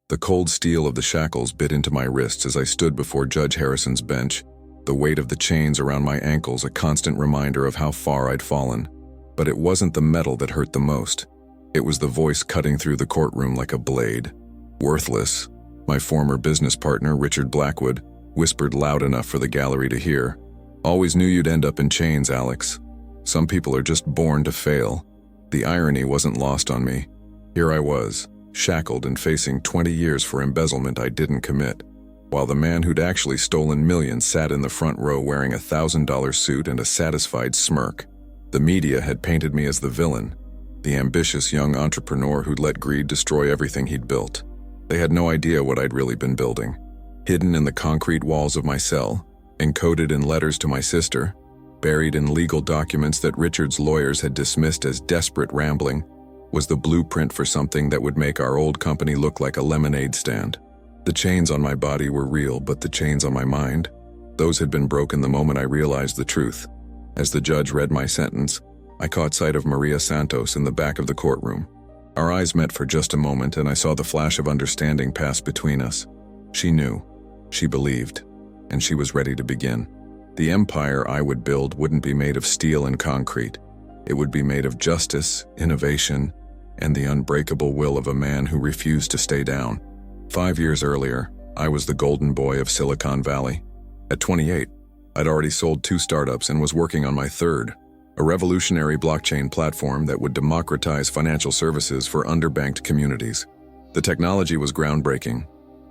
The cold steel of the shackles bit into my wrists as I stood before Judge Harrison's bench, the weight of the chains around my ankles a constant reminder of how far I'd fallen. But it wasn't the metal that hurt the most. It was the voice cutting through the courtroom like a blade. Worthless, my former business partner, Richard Blackwood, whispered loud enough for the gallery to hear. Always knew you'd end up in chains, Alex. Some people are just born to fail. The irony wasn't lost on me. Here I was, shackled and facing 20 years for embezzlement I didn't commit, while the man who'd actually stolen millions sat in the front row wearing a $1,000 suit and a satisfied smirk. The media had painted me as the villain, the ambitious young entrepreneur who'd let greed destroy everything he'd built. They had no idea what I'd really been building. Hidden in the concrete walls of my cell, encoded in letters to my sister, buried in legal documents that Richard's lawyers had dismissed as desperate rambling, was the blueprint for something that would make our old company look like a lemonade stand. The chains on my body were real, but the chains on my mind, those had been broken the moment I realized the truth. As the judge read my sentence, I caught sight of Maria Santos in the back of the courtroom. Our eyes met for just a moment, and I saw the flash of understanding pass between us. She knew, she believed, and she was ready to begin. The empire I would build wouldn't be made of steel and concrete. It would be made of justice, innovation, and the unbreakable will of a man who refused to stay down. 5 years earlier, I was the golden boy of Silicon Valley. At 28, I'd already sold 2 startups and was working on my third, a revolutionary blockchain platform that would democratize financial services for underbanked communities. The technology was groundbreaking,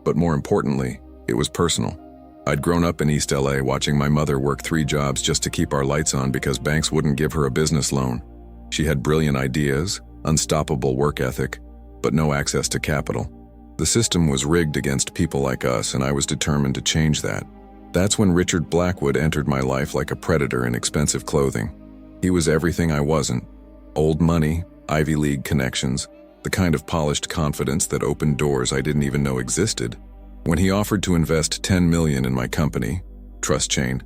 but more importantly, it was personal. I'd grown up in East LA watching my mother work 3 jobs just to keep our lights on because banks wouldn't give her a business loan. She had brilliant ideas, unstoppable work ethic, but no access to capital. The system was rigged against people like us, and I was determined to change that. That's when Richard Blackwood entered my life like a predator in expensive clothing. He was everything I wasn't. Old money, Ivy League connections, the kind of polished confidence that opened doors I didn't even know existed. When he offered to invest $10 million in my company, Trust Chain,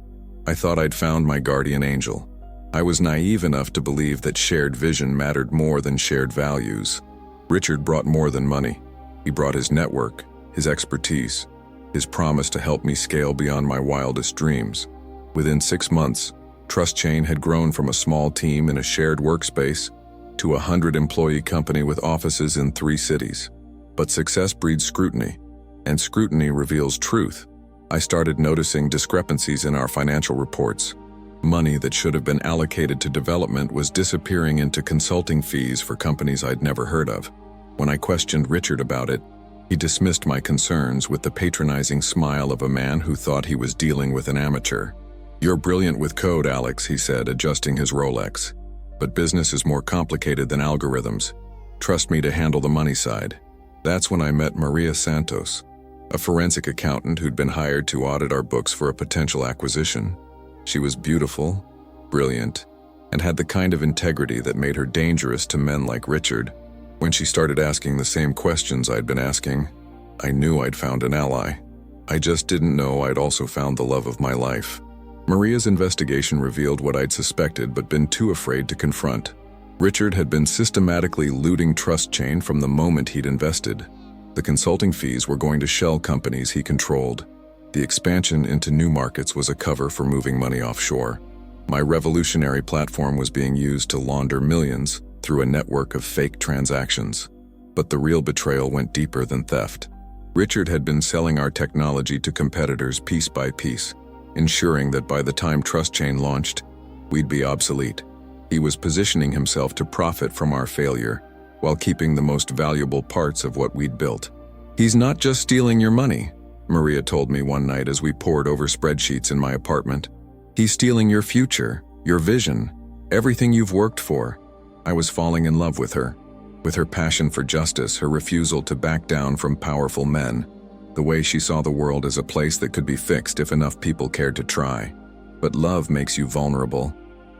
I thought I'd found my guardian angel. I was naive enough to believe that shared vision mattered more than shared values. Richard brought more than money. He brought his network, his expertise, his promise to help me scale beyond my wildest dreams. Within 6 months, Trust Chain had grown from a small team in a shared workspace to a 100-employee company with offices in 3 cities. But success breeds scrutiny, and scrutiny reveals truth. I started noticing discrepancies in our financial reports. Money that should have been allocated to development was disappearing into consulting fees for companies I'd never heard of. When I questioned Richard about it, he dismissed my concerns with the patronizing smile of a man who thought he was dealing with an amateur. "You're brilliant with code, Alex," he said, adjusting his Rolex. "But business is more complicated than algorithms. Trust me to handle the money side." That's when I met Maria Santos, a forensic accountant who'd been hired to audit our books for a potential acquisition. She was beautiful, brilliant, and had the kind of integrity that made her dangerous to men like Richard. When she started asking the same questions I'd been asking, I knew I'd found an ally. I just didn't know I'd also found the love of my life. Maria's investigation revealed what I'd suspected but been too afraid to confront. Richard had been systematically looting Trust Chain from the moment he'd invested. The consulting fees were going to shell companies he controlled. The expansion into new markets was a cover for moving money offshore. My revolutionary platform was being used to launder millions through a network of fake transactions. But the real betrayal went deeper than theft. Richard had been selling our technology to competitors piece by piece, ensuring that by the time Trust Chain launched, we'd be obsolete. He was positioning himself to profit from our failure, while keeping the most valuable parts of what we'd built. "He's not just stealing your money," Maria told me one night as we pored over spreadsheets in my apartment. "He's stealing your future, your vision, everything you've worked for." I was falling in love with her passion for justice, her refusal to back down from powerful men, the way she saw the world as a place that could be fixed if enough people cared to try. But love makes you vulnerable,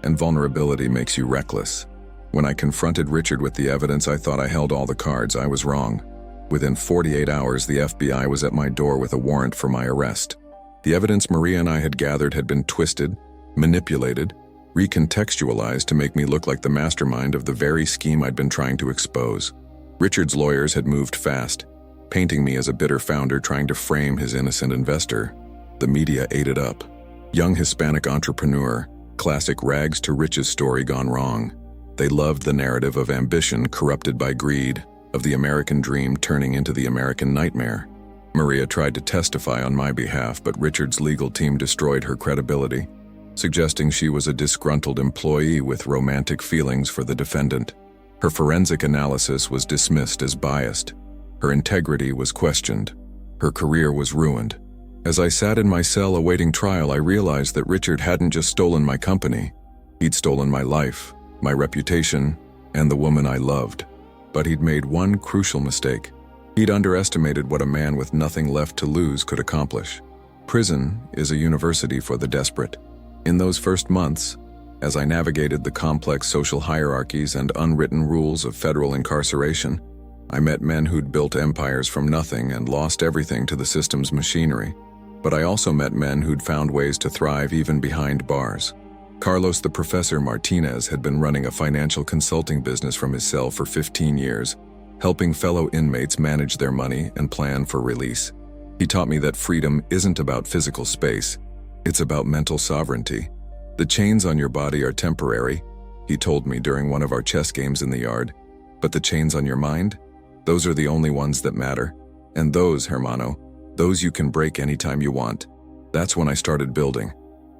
and vulnerability makes you reckless. When I confronted Richard with the evidence, I thought I held all the cards. I was wrong. Within 48 hours, the FBI was at my door with a warrant for my arrest. The evidence Maria and I had gathered had been twisted, manipulated, recontextualized to make me look like the mastermind of the very scheme I'd been trying to expose. Richard's lawyers had moved fast, painting me as a bitter founder trying to frame his innocent investor. The media ate it up. Young Hispanic entrepreneur, classic rags to riches story gone wrong. They loved the narrative of ambition corrupted by greed, of the American dream turning into the American nightmare. Maria tried to testify on my behalf, but Richard's legal team destroyed her credibility, suggesting she was a disgruntled employee with romantic feelings for the defendant. Her forensic analysis was dismissed as biased. Her integrity was questioned. Her career was ruined. As I sat in my cell awaiting trial, I realized that Richard hadn't just stolen my company. He'd stolen my life, my reputation, and the woman I loved. But he'd made one crucial mistake. He'd underestimated what a man with nothing left to lose could accomplish. Prison is a university for the desperate. In those first months, as I navigated the complex social hierarchies and unwritten rules of federal incarceration, I met men who'd built empires from nothing and lost everything to the system's machinery. But I also met men who'd found ways to thrive even behind bars. Carlos the Professor Martinez had been running a financial consulting business from his cell for 15 years, helping fellow inmates manage their money and plan for release. He taught me that freedom isn't about physical space, it's about mental sovereignty. The chains on your body are temporary, he told me during one of our chess games in the yard, but the chains on your mind? Those are the only ones that matter. And those, hermano, those you can break anytime you want. That's when I started building.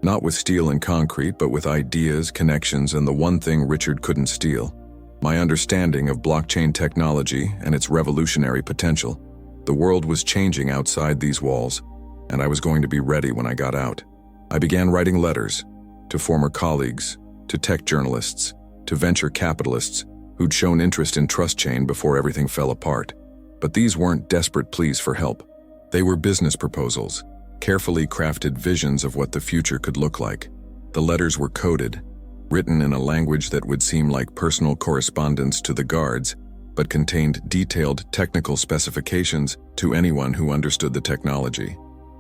Not with steel and concrete, but with ideas, connections, and the one thing Richard couldn't steal: my understanding of blockchain technology and its revolutionary potential. The world was changing outside these walls, and I was going to be ready when I got out. I began writing letters to former colleagues, to tech journalists, to venture capitalists who'd shown interest in TrustChain before everything fell apart. But these weren't desperate pleas for help. They were business proposals, carefully crafted visions of what the future could look like. The letters were coded, written in a language that would seem like personal correspondence to the guards, but contained detailed technical specifications to anyone who understood the technology.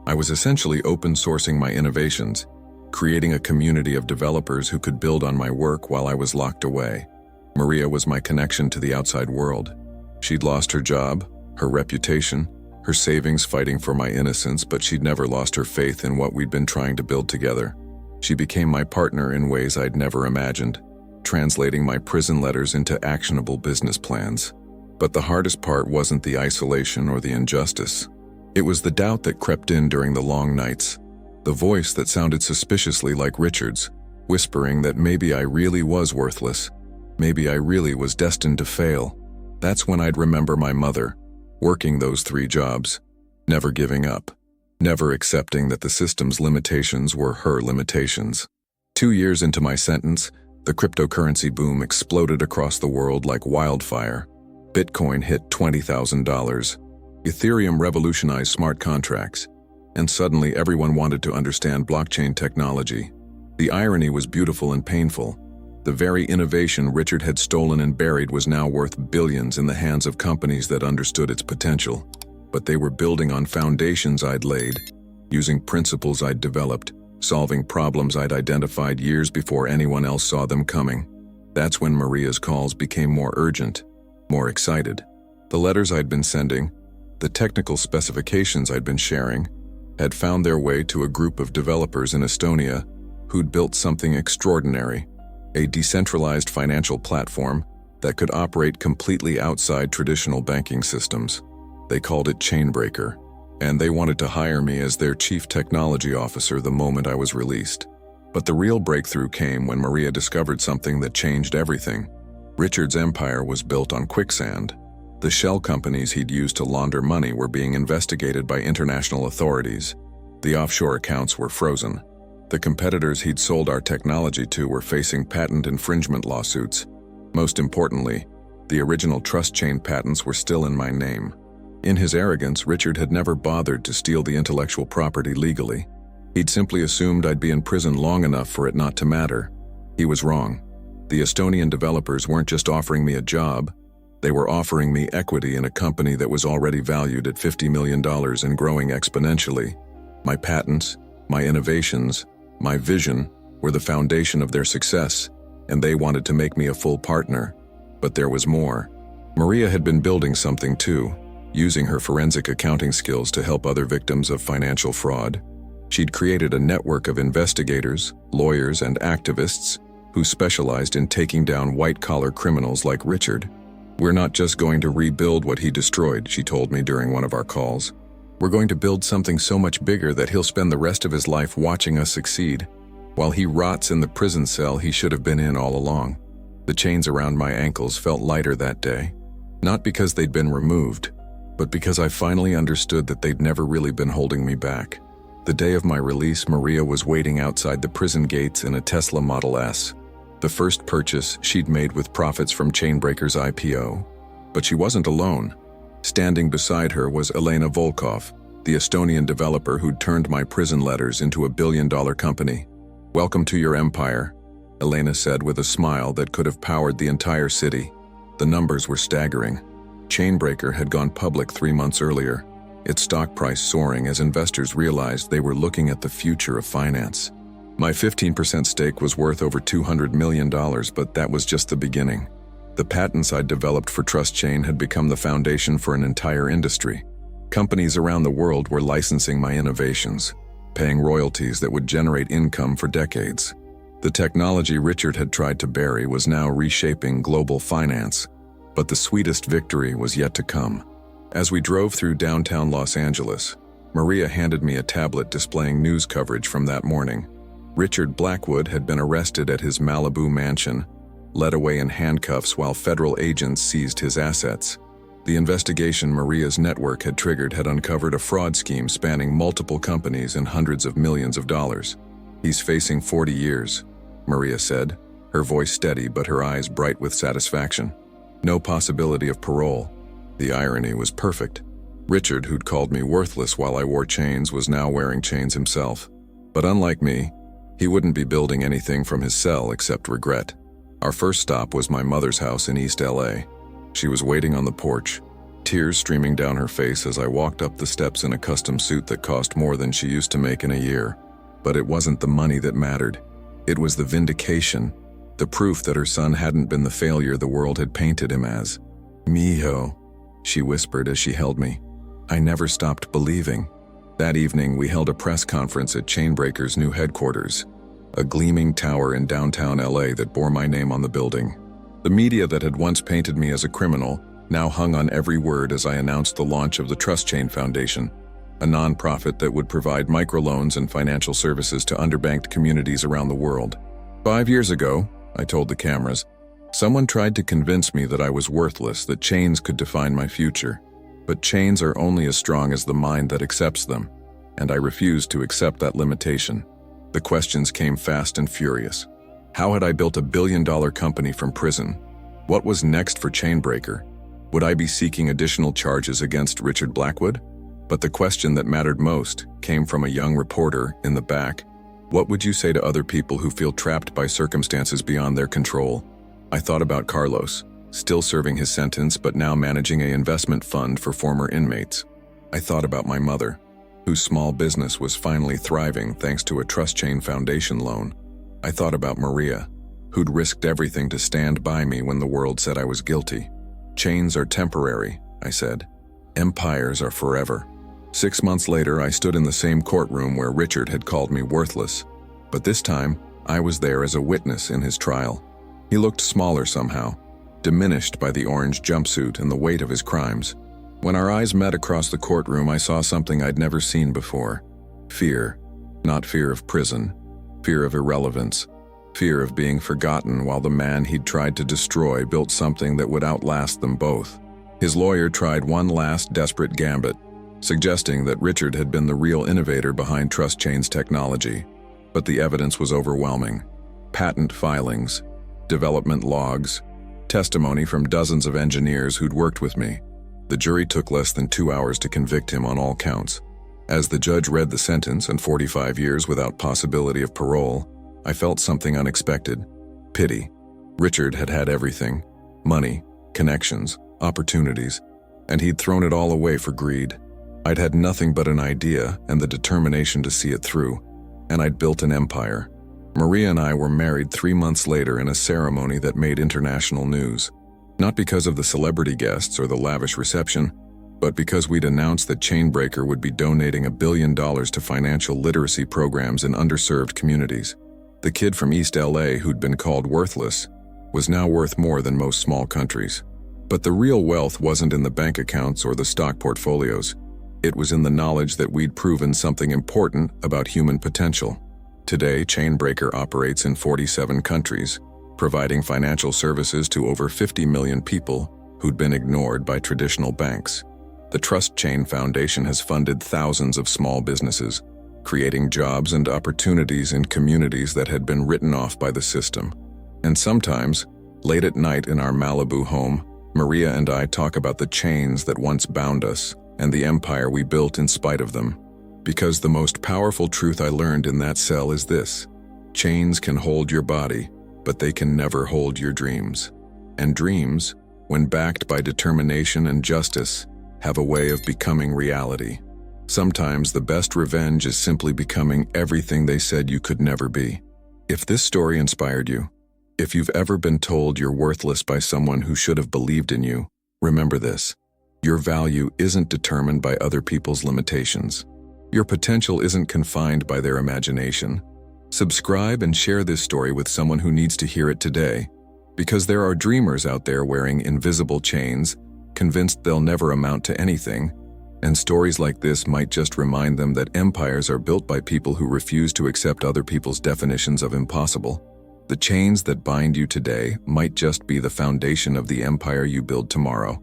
I was essentially open sourcing my innovations, creating a community of developers who could build on my work while I was locked away. Maria was my connection to the outside world. She'd lost her job, her reputation, her savings fighting for my innocence, but she'd never lost her faith in what we'd been trying to build together. She became my partner in ways I'd never imagined, translating my prison letters into actionable business plans. But the hardest part wasn't the isolation or the injustice. It was the doubt that crept in during the long nights, the voice that sounded suspiciously like Richard's, whispering that maybe I really was worthless, maybe I really was destined to fail. That's when I'd remember my mother, working those 3 jobs, never giving up, never accepting that the system's limitations were her limitations. 2 years into my sentence, the cryptocurrency boom exploded across the world like wildfire. Bitcoin hit $20,000. Ethereum revolutionized smart contracts, and suddenly everyone wanted to understand blockchain technology. The irony was beautiful and painful. The very innovation Richard had stolen and buried was now worth billions in the hands of companies that understood its potential. But they were building on foundations I'd laid, using principles I'd developed, solving problems I'd identified years before anyone else saw them coming. That's when Maria's calls became more urgent, more excited. The letters I'd been sending, the technical specifications I'd been sharing, had found their way to a group of developers in Estonia who'd built something extraordinary. A decentralized financial platform that could operate completely outside traditional banking systems. They called it Chainbreaker, and they wanted to hire me as their chief technology officer the moment I was released. But the real breakthrough came when Maria discovered something that changed everything. Richard's empire was built on quicksand. The shell companies he'd used to launder money were being investigated by international authorities. The offshore accounts were frozen. The competitors he'd sold our technology to were facing patent infringement lawsuits. Most importantly, the original TrustChain patents were still in my name. In his arrogance, Richard had never bothered to steal the intellectual property legally. He'd simply assumed I'd be in prison long enough for it not to matter. He was wrong. The Estonian developers weren't just offering me a job, they were offering me equity in a company that was already valued at $50 million and growing exponentially. My patents, my innovations, my vision were the foundation of their success, and they wanted to make me a full partner. But there was more. Maria had been building something too. using her forensic accounting skills to help other victims of financial fraud. She'd created a network of investigators, lawyers, and activists who specialized in taking down white-collar criminals like Richard. "We're not just going to rebuild what he destroyed," she told me during one of our calls. "We're going to build something so much bigger that he'll spend the rest of his life watching us succeed, while he rots in the prison cell he should have been in all along." The chains around my ankles felt lighter that day, not because they'd been removed, but because I finally understood that they'd never really been holding me back. The day of my release, Maria was waiting outside the prison gates in a Tesla Model S, the first purchase she'd made with profits from Chainbreaker's IPO. But she wasn't alone. Standing beside her was Elena Volkov, the Estonian developer who'd turned my prison letters into a billion-dollar company. "Welcome to your empire," Elena said with a smile that could have powered the entire city. The numbers were staggering. Chainbreaker had gone public 3 months earlier, its stock price soaring as investors realized they were looking at the future of finance. My 15% stake was worth over $200 million, but that was just the beginning. The patents I'd developed for TrustChain had become the foundation for an entire industry. Companies around the world were licensing my innovations, paying royalties that would generate income for decades. The technology Richard had tried to bury was now reshaping global finance, but the sweetest victory was yet to come. As we drove through downtown Los Angeles, Maria handed me a tablet displaying news coverage from that morning. Richard Blackwood had been arrested at his Malibu mansion, led away in handcuffs while federal agents seized his assets. The investigation Maria's network had triggered had uncovered a fraud scheme spanning multiple companies and hundreds of millions of dollars. "He's facing 40 years, Maria said, her voice steady but her eyes bright with satisfaction. No possibility of parole. The irony was perfect. Richard, who'd called me worthless while I wore chains, was now wearing chains himself. But unlike me, he wouldn't be building anything from his cell except regret. Our first stop was my mother's house in East LA. She was waiting on the porch, tears streaming down her face as I walked up the steps in a custom suit that cost more than she used to make in a year. But it wasn't the money that mattered. It was the vindication, the proof that her son hadn't been the failure the world had painted him as. "Mijo," she whispered as she held me. I never stopped believing. That evening, we held a press conference at Chainbreaker's new headquarters, a gleaming tower in downtown LA that bore my name on the building. The media that had once painted me as a criminal now hung on every word as I announced the launch of the TrustChain Foundation, a nonprofit that would provide microloans and financial services to underbanked communities around the world. 5 years ago, I told the cameras, someone tried to convince me that I was worthless, that chains could define my future. But chains are only as strong as the mind that accepts them, and I refused to accept that limitation. The questions came fast and furious. How had I built a billion-dollar company from prison? What was next for Chainbreaker? Would I be seeking additional charges against Richard Blackwood? But the question that mattered most came from a young reporter in the back. What would you say to other people who feel trapped by circumstances beyond their control? I thought about Carlos, still serving his sentence but now managing an investment fund for former inmates. I thought about my mother, whose small business was finally thriving thanks to a TrustChain Foundation loan. I thought about Maria, who'd risked everything to stand by me when the world said I was guilty. Chains are temporary, I said. Empires are forever. 6 months later, I stood in the same courtroom where Richard had called me worthless. But this time, I was there as a witness in his trial. He looked smaller somehow, diminished by the orange jumpsuit and the weight of his crimes. When our eyes met across the courtroom, I saw something I'd never seen before. Fear. Not fear of prison. Fear of irrelevance. Fear of being forgotten while the man he'd tried to destroy built something that would outlast them both. His lawyer tried one last desperate gambit, suggesting that Richard had been the real innovator behind TrustChain's technology. But the evidence was overwhelming. Patent filings, development logs, testimony from dozens of engineers who'd worked with me. The jury took less than 2 hours to convict him on all counts. As the judge read the sentence and 45 years without possibility of parole, I felt something unexpected. Pity. Richard had had everything. Money, connections, opportunities, and he'd thrown it all away for greed. I'd had nothing but an idea and the determination to see it through, and I'd built an empire. Maria and I were married 3 months later in a ceremony that made international news. Not because of the celebrity guests or the lavish reception, But because we'd announced that Chainbreaker would be donating $1 billion to financial literacy programs in underserved communities, the kid from East LA who'd been called worthless was now worth more than most small countries. But the real wealth wasn't in the bank accounts or the stock portfolios. It was in the knowledge that we'd proven something important about human potential. Today, Chainbreaker operates in 47 countries, providing financial services to over 50 million people who'd been ignored by traditional banks. The Trust Chain Foundation has funded thousands of small businesses, creating jobs and opportunities in communities that had been written off by the system. And sometimes, late at night in our Malibu home, Maria and I talk about the chains that once bound us and the empire we built in spite of them. Because the most powerful truth I learned in that cell is this: chains can hold your body, but they can never hold your dreams. And dreams, when backed by determination and justice, have a way of becoming reality. Sometimes the best revenge is simply becoming everything they said you could never be. If this story inspired you, if you've ever been told you're worthless by someone who should have believed in you, remember this: your value isn't determined by other people's limitations. Your potential isn't confined by their imagination. Subscribe and share this story with someone who needs to hear it today, because there are dreamers out there wearing invisible chains, convinced they'll never amount to anything, and stories like this might just remind them that empires are built by people who refuse to accept other people's definitions of impossible. The chains that bind you today might just be the foundation of the empire you build tomorrow.